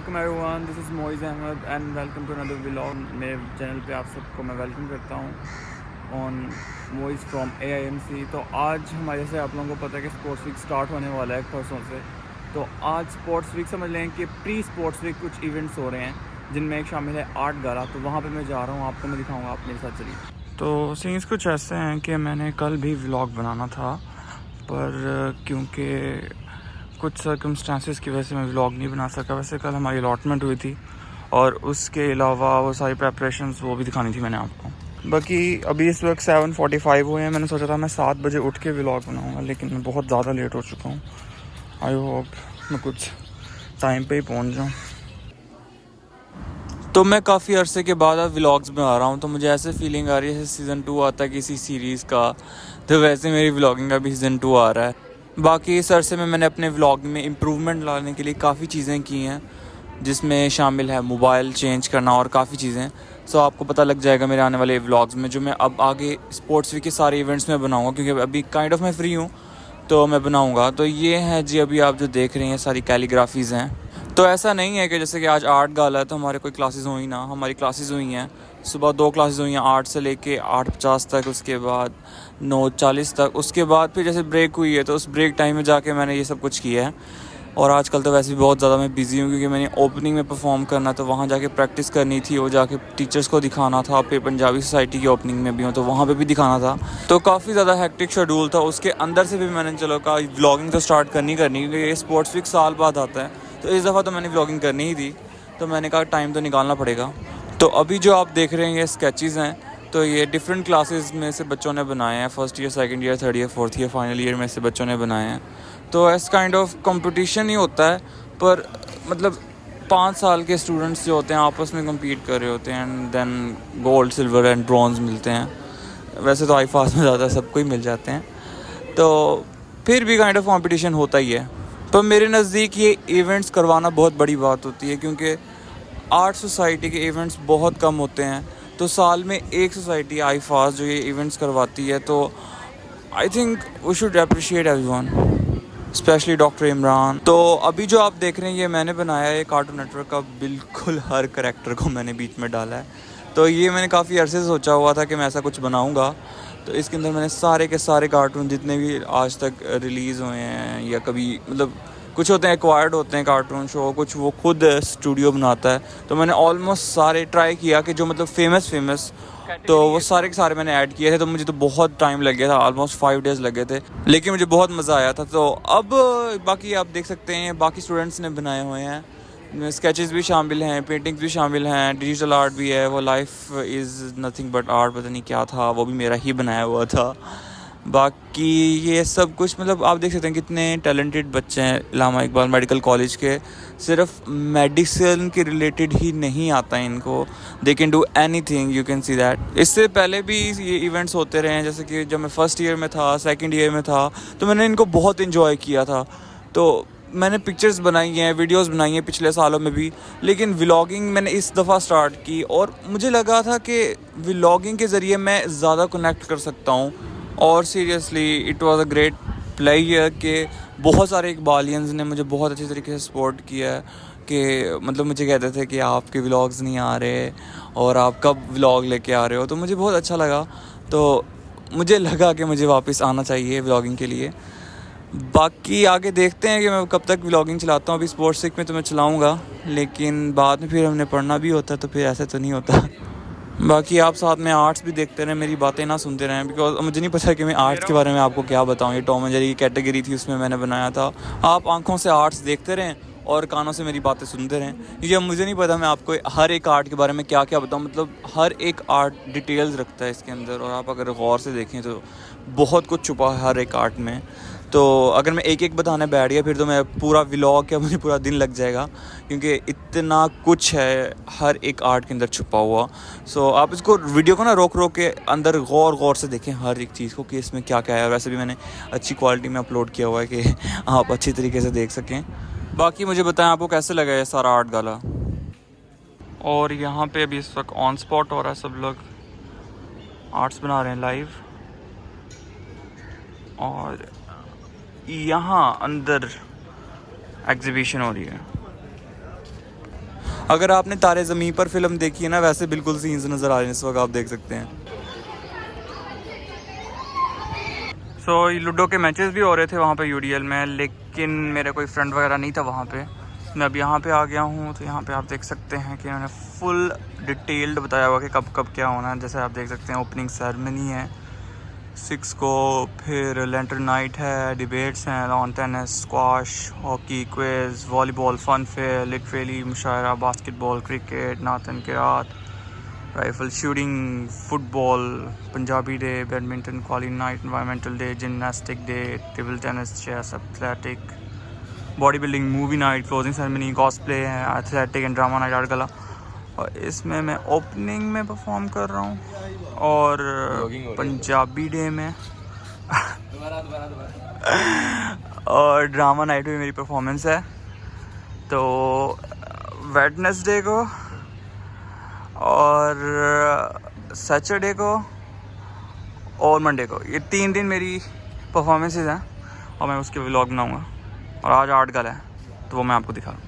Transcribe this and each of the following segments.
वालेकुम everyone, this is Moiz Ahmad and welcome to another vlog. मेरे channel पे आप सबको मैं वेलकम करता हूँ ऑन मोइज़ फ्रॉम AIMC। तो आज हमारे से आप लोगों को पता है कि स्पोर्ट्स वीक स्टार्ट होने वाला है परसों से। तो आज स्पोर्ट्स वीक समझ लें कि प्री स्पोर्ट्स वीक कुछ इवेंट्स हो रहे हैं जिनमें एक शामिल है आर्ट गाला। तो वहाँ पर मैं जा रहा हूँ, आपको मैं दिखाऊँगा, आप मेरे साथ चलिए। तो सीन्स कुछ ऐसे हैं कि मैंने कल भी व्लॉग बनाना था, पर क्योंकि कुछ सर्कमस्टांसिस की वजह से मैं व्लॉग नहीं बना सका। वैसे कल हमारी अलॉटमेंट हुई थी और उसके अलावा वो सारी प्रेपरेशंस वो भी दिखानी थी मैंने आपको। बाकी अभी इस वक्त 7:45 हुए हैं। मैंने सोचा था मैं 7 बजे उठ के व्लॉग बनाऊंगा, लेकिन मैं बहुत ज़्यादा लेट हो चुका हूँ। आई होप मैं कुछ टाइम पे ही पहुँच जाऊँ। तो मैं काफ़ी अरसे के बाद अब व्लॉग्स बना रहा हूँ, तो मुझे ऐसे फीलिंग आ रही है सीज़न 2 आता है किसी सीरीज़ का, तो वैसे मेरी व्लॉगिंग का भी सीज़न 2 आ रहा है। बाकी इस अरसे में मैंने अपने व्लॉग में इम्प्रूवमेंट लाने के लिए काफ़ी चीज़ें की हैं, जिसमें शामिल है मोबाइल चेंज करना और काफ़ी चीज़ें। सो आपको पता लग जाएगा मेरे आने वाले व्लॉग्स में, जो मैं अब आगे स्पोर्ट्स वीक के सारे इवेंट्स में बनाऊँगा, क्योंकि अभी काइंड ऑफ मैं फ्री हूँ तो मैं बनाऊँगा। तो ये है जी, अभी आप जो देख रहे हैं सारी कैलीग्राफीज़ हैं। तो ऐसा नहीं है कि जैसे कि आज आर्ट गाला है तो हमारे कोई क्लासेस हुई ना, हमारी क्लासेस हुई हैं। सुबह 2 क्लासेस हुई हैं, 8 से लेके 8:50 तक, उसके बाद 9:40 तक, उसके बाद फिर जैसे ब्रेक हुई है तो उस ब्रेक टाइम में जाके मैंने ये सब कुछ किया है। और आजकल तो वैसे भी बहुत ज़्यादा मैं बिज़ी हूँ, क्योंकि मैंने ओपनिंग में परफॉर्म करना, तो वहाँ जाके प्रैक्टिस करनी थी, वो जाके टीचर्स को दिखाना था। फिर पंजाबी सोसाइटी की ओपनिंग में भी हूँ तो वहाँ पे भी दिखाना था। तो काफ़ी ज़्यादा हेक्टिक शेड्यूल था। उसके अंदर से भी मैंने चलो कहा व्लॉगिंग तो स्टार्ट करनी, क्योंकि ये स्पोर्ट्स वीक साल बाद आता है, तो इस दफ़ा तो मैंने व्लॉगिंग करनी ही थी। तो मैंने कहा टाइम तो निकालना पड़ेगा। तो अभी जो आप देख रहे हैं ये स्केचेस हैं, तो ये डिफरेंट क्लासेस में से बच्चों ने बनाए हैं। First year, second year, third year, fourth year, final year में से बच्चों ने बनाए हैं। तो ऐसा काइंड ऑफ कंपटीशन ही होता है, पर मतलब 5 साल के स्टूडेंट्स जो होते हैं आपस में कम्पीट कर रहे होते हैं, and then gold, silver and bronze मिलते हैं। वैसे तो IFAS में ज़्यादा सबको ही मिल जाते हैं, तो फिर भी काइंड ऑफ कंपटीशन होता ही है। तो मेरे नज़दीक ये इवेंट्स करवाना बहुत बड़ी बात होती है, क्योंकि आर्ट सोसाइटी के इवेंट्स बहुत कम होते हैं। तो साल में एक सोसाइटी IFAS जो ये इवेंट्स करवाती है, तो I think we should appreciate everyone, specially doctor Imran. तो अभी जो आप देख रहे हैं ये मैंने बनाया है, कार्टून नेटवर्क का बिल्कुल हर करैक्टर को मैंने बीच में डाला है। तो ये मैंने काफ़ी अरसे से सोचा हुआ था कि मैं ऐसा कुछ बनाऊंगा। तो इसके अंदर मैंने सारे के सारे कार्टून जितने भी आज तक रिलीज़ हुए हैं, या कभी मतलब कुछ होते हैं एक्वायर्ड होते हैं कार्टून शो, कुछ वो खुद स्टूडियो बनाता है, तो मैंने ऑलमोस्ट सारे ट्राई किया कि जो मतलब फेमस, तो वो सारे के सारे मैंने ऐड किए थे। तो मुझे तो बहुत टाइम लग गया था, ऑलमोस्ट 5 डेज़ लगे थे, लेकिन मुझे बहुत मज़ा आया था। तो अब बाकी आप देख सकते हैं बाकी स्टूडेंट्स ने बनाए हुए हैं, स्केचेस भी शामिल हैं, पेंटिंग्स भी शामिल हैं, डिजिटल आर्ट भी है। वो life is nothing but art पता नहीं क्या था, वो भी मेरा ही बनाया हुआ था। बाकी ये सब कुछ मतलब आप देख सकते हैं कितने टैलेंटेड बच्चे हैं। इलामा इकबाल मेडिकल कॉलेज के सिर्फ मेडिसिन के रिलेटेड ही नहीं आता है इनको, they can do anything, you can see that. इससे पहले भी ये इवेंट्स होते रहे हैं, जैसे कि जब मैं फर्स्ट ईयर में था, सेकंड ईयर में था, तो मैंने इनको बहुत इन्जॉय किया था। तो मैंने पिक्चर्स बनाई हैं, वीडियोस बनाई हैं पिछले सालों में भी, लेकिन व्लॉगिंग मैंने इस दफ़ा स्टार्ट की और मुझे लगा था कि व्लॉगिंग के ज़रिए मैं ज़्यादा कनेक्ट कर सकता हूँ। और seriously it was a great player के बहुत सारे इकबालियंस ने मुझे बहुत अच्छे तरीके से सपोर्ट किया है, कि मतलब मुझे कहते थे कि आपके व्लॉग्स नहीं आ रहे और आप कब व्लॉग लेके आ रहे हो। तो मुझे बहुत अच्छा लगा, तो मुझे लगा कि मुझे वापस आना चाहिए व्लॉगिंग के लिए। बाकी आगे देखते हैं कि मैं कब तक व्लॉगिंग चलाता हूँ। अभी स्पोर्ट्स वीक में तो मैं चलाऊँगा, लेकिन बाद में फिर हमने पढ़ना भी होता है, तो फिर ऐसे तो नहीं होता। बाकी आप साथ में आर्ट्स भी देखते रहें, मेरी बातें ना सुनते रहें, बिकॉज मुझे नहीं पता कि मैं आर्ट्स के बारे में आपको क्या बताऊँ। ये टॉम एंड जेरी की कैटेगरी थी, उसमें मैंने बनाया था। आप आंखों से आर्ट्स देखते रहें और कानों से मेरी बातें सुनते रहें, क्योंकि अब मुझे नहीं पता मैं आपको हर एक आर्ट के बारे में क्या क्या बताऊँ। मतलब हर एक आर्ट डिटेल्स रखता है इसके अंदर, और आप अगर गौर से देखें तो बहुत कुछ छुपा है हर एक आर्ट में। तो अगर मैं एक एक बताने बैठ गया फिर तो मैं पूरा व्लॉग क्या मुझे पूरा दिन लग जाएगा, क्योंकि इतना कुछ है हर एक आर्ट के अंदर छुपा हुआ। सो आप इसको वीडियो को ना रोक के अंदर गौर से देखें हर एक चीज़ को कि इसमें क्या क्या है। वैसे भी मैंने अच्छी क्वालिटी में अपलोड किया हुआ है कि आप अच्छी तरीके से देख सकें। बाकी मुझे बताएं आपको कैसे लगा ये सारा आर्ट गाला। और यहाँ पे अभी इस वक्त ऑन स्पॉट हो रहा है, सब लोग आर्ट्स बना रहे हैं लाइव। और यहाँ अंदर एग्जीबिशन हो रही है। अगर आपने तारे ज़मीं पर फिल्म देखी है ना, वैसे बिल्कुल सीन्स नज़र आ रहे हैं इस वक्त, आप देख सकते हैं। सो लूडो के मैचेस भी हो रहे थे वहाँ पे यूडीएल में, लेकिन मेरा कोई फ्रेंड वगैरह नहीं था वहाँ पे। मैं अब यहाँ पे आ गया हूँ, तो यहाँ पे आप देख सकते हैं कि इन्होंने फुल डिटेल्ड बताया हुआ कि कब कब क्या होना है। जैसे आप देख सकते हैं ओपनिंग सेरेमनी है 6 को, फिर लैंटर्न नाइट है, डिबेट्स हैं, lawn tennis, squash, hockey, quiz, volleyball, fun fair, literary mushaira, basketball, cricket, नातन किरात, rifle shooting, football, Punjabi day, badminton, qawwali night, environmental day, gymnastic day, table tennis, chess, athletic, body building, movie night, closing ceremony, cosplay है, athletic and drama night, art gala. और इसमें मैं opening में perform कर रहा हूँ और पंजाबी डे में और ड्रामा नाइट में मेरी परफॉर्मेंस है। तो वेडनेसडे को और सैटरडे को और मंडे को, ये 3 दिन मेरी परफॉर्मेंसेस हैं और मैं उसके व्लॉग बनाऊँगा। और आज आर्ट गला है तो वो मैं आपको दिखा दूँ।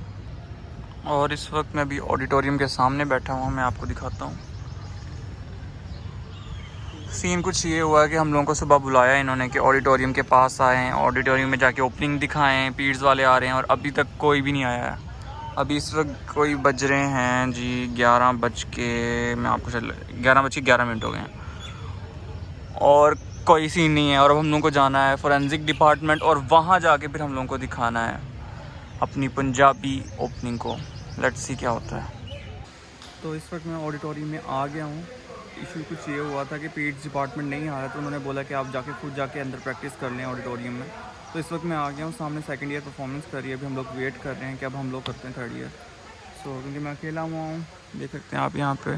और इस वक्त मैं भी ऑडिटोरियम के सामने बैठा हूँ, मैं आपको दिखाता हूँ। सीन कुछ ये हुआ है कि हम लोगों को सुबह बुलाया इन्होंने कि ऑडिटोरियम के पास आएँ, ऑडिटोरियम में जाके ओपनिंग दिखाएं, पीड्स वाले आ रहे हैं, और अभी तक कोई भी नहीं आया है। अभी इस वक्त कोई बज रहे हैं जी 11 बज के, मैं आपको 11 बज के 11 मिनट हो गए हैं और कोई सीन नहीं है। और अब हम लोगों को जाना है फोरेंसिक डिपार्टमेंट और वहाँ जाके फिर हम लोगों को दिखाना है अपनी पंजाबी ओपनिंग को। लेट्स सी क्या होता है। तो इस वक्त मैं ऑडिटोरियम में आ गया हूँ। इशू कुछ ये हुआ था कि पीड्स डिपार्टमेंट नहीं आ रहा, तो उन्होंने बोला कि आप जाके खुद जाके अंदर प्रैक्टिस कर लें ऑडिटोरियम में। तो इस वक्त मैं आ गया हूँ, सामने सेकंड ईयर परफॉर्मेंस कर रही है। अभी हम लोग वेट कर रहे हैं कि अब हम लोग करते हैं थर्ड ईयर। क्योंकि मैं अकेला हुआ हूँ, देख सकते हैं आप यहाँ पे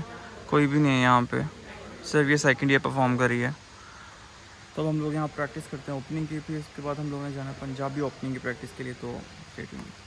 कोई भी नहीं है यहाँ पे, सिर्फ ये सेकंड ईयर परफॉर्म कर रही है। तब हम लोग यहाँ प्रैक्टिस करते हैं ओपनिंग की, फिर इसके बाद हम लोगों ने जाना पंजाबी ओपनिंग की प्रैक्टिस के लिए। तो स्टे ट्यून्ड।